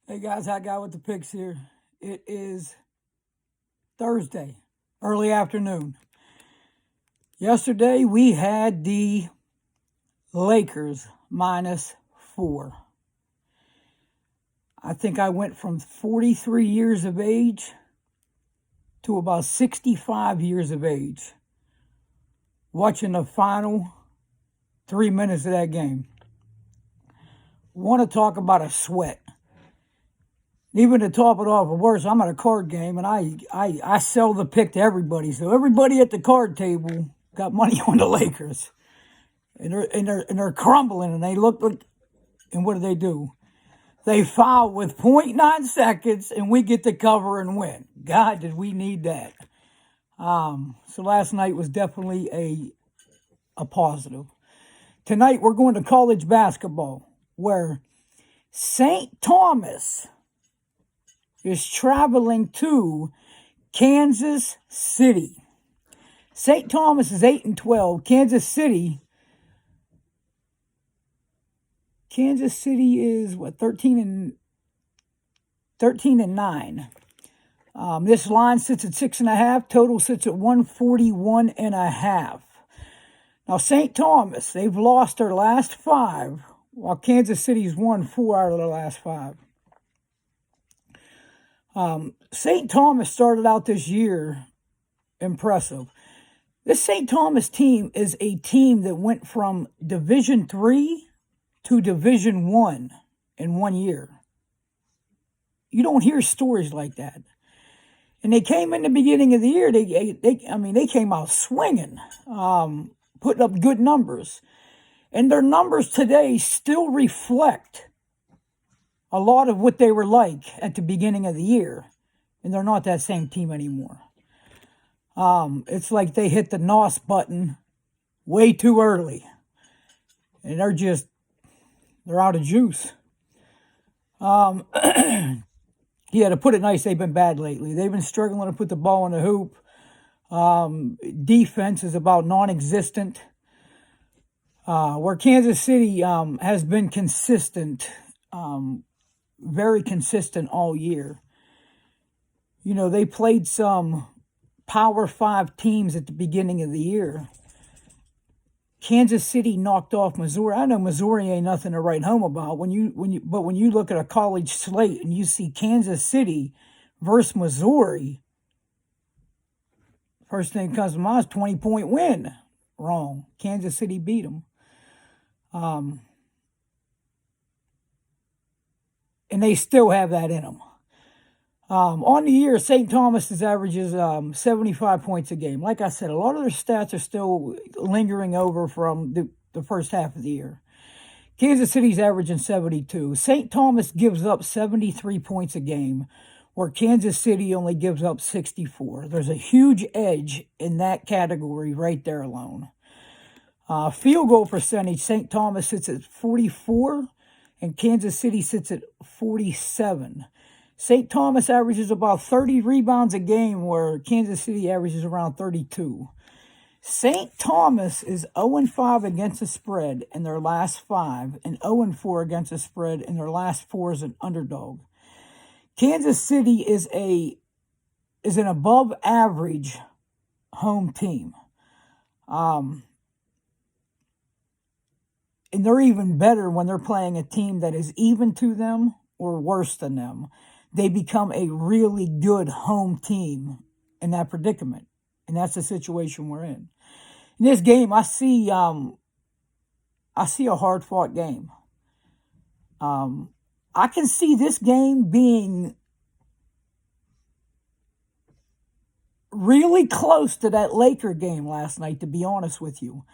Hey guys, I got with the picks here. It is Thursday, early afternoon. Yesterday we had the Lakers -4. I think I went from 43 years of age to about 65 years of age watching the final 3 minutes of that game. Want to talk about a sweat. Even to top it off, or worse, I'm at a card game and I sell the pick to everybody. So everybody at the card table got money on the Lakers. And they're crumbling and they look like, and what do? They foul with .9 seconds and we get to cover and win. God, did we need that. So last night was definitely a positive. Tonight we're going to college basketball where St. Thomas is traveling to Kansas City. St. Thomas is 8-12. Kansas City is what, 13-9. This line sits at 6.5. Total sits at 141.5. Now St. Thomas, they've lost their last 5, while Kansas City's won 4 out of their last 5. St. Thomas started out this year impressive. This St. Thomas team is a team that went from Division III to Division I in 1 year. You don't hear stories like that. And they came in the beginning of the year. They came out swinging, putting up good numbers, and their numbers today still reflect a lot of what they were like at the beginning of the year, and they're not that same team anymore. It's like they hit the NOS button way too early, and they're out of juice. Yeah, to put it nice, they've been bad lately. They've been struggling to put the ball in the hoop. Defense is about non-existent. Where Kansas City has been consistent, very consistent all year. You know, they played some Power 5 teams at the beginning of the year. Kansas City knocked off Missouri. I know Missouri ain't nothing to write home about. When you look at a college slate and you see Kansas City versus Missouri, first thing that comes to mind is 20-point win. Wrong. Kansas City beat them. And they still have that in them. On the year, St. Thomas averages 75 points a game. Like I said, a lot of their stats are still lingering over from the first half of the year. Kansas City's averaging 72. St. Thomas gives up 73 points a game, where Kansas City only gives up 64. There's a huge edge in that category right there alone. Field goal percentage, St. Thomas sits at 44, and Kansas City sits at 47. St. Thomas averages about 30 rebounds a game, where Kansas City averages around 32. St. Thomas is 0-5 against the spread in their last 5 and 0-4 against the spread in their last 4 as an underdog. Kansas City is an above average home team. And they're even better when they're playing a team that is even to them or worse than them. They become a really good home team in that predicament. And that's the situation we're in. In this game, I see a hard-fought game. I can see this game being really close to that Laker game last night, to be honest with you.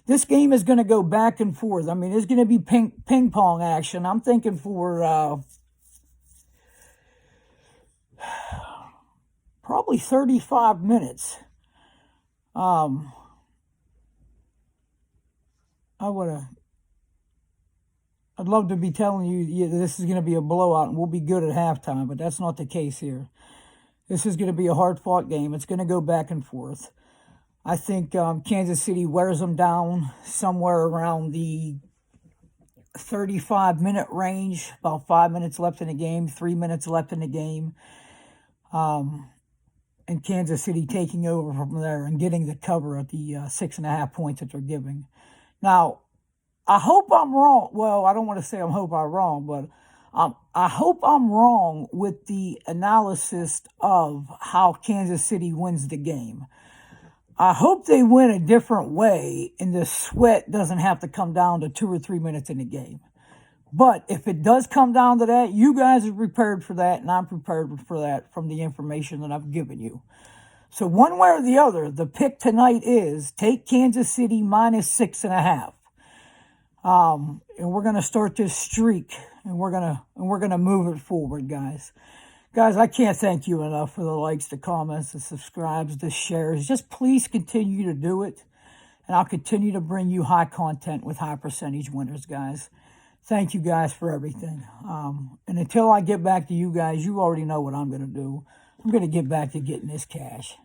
This game is going to go back and forth. I mean, it's going to be ping pong action. I'm thinking for probably 35 minutes. I'd love to be telling you this is going to be a blowout and we'll be good at halftime, but that's not the case here. This is going to be a hard-fought game. It's going to go back and forth. I think Kansas City wears them down somewhere around the 35-minute range, about 5 minutes left in the game, 3 minutes left in the game. And Kansas City taking over from there and getting the cover at the 6.5 points that they're giving. Now, I hope I'm wrong. Well, I don't want to say I hope I'm wrong, but I hope I'm wrong with the analysis of how Kansas City wins the game. I hope they win a different way and the sweat doesn't have to come down to 2 or 3 minutes in the game. But if it does come down to that, you guys are prepared for that, and I'm prepared for that from the information that I've given you. So one way or the other, the pick tonight is take Kansas City minus 6.5. And we're gonna start this streak, and we're gonna move it forward, guys. Guys, I can't thank you enough for the likes, the comments, the subscribes, the shares. Just please continue to do it, and I'll continue to bring you high content with high percentage winners, guys. Thank you guys for everything. And until I get back to you guys, you already know what I'm going to do. I'm going to get back to getting this cash.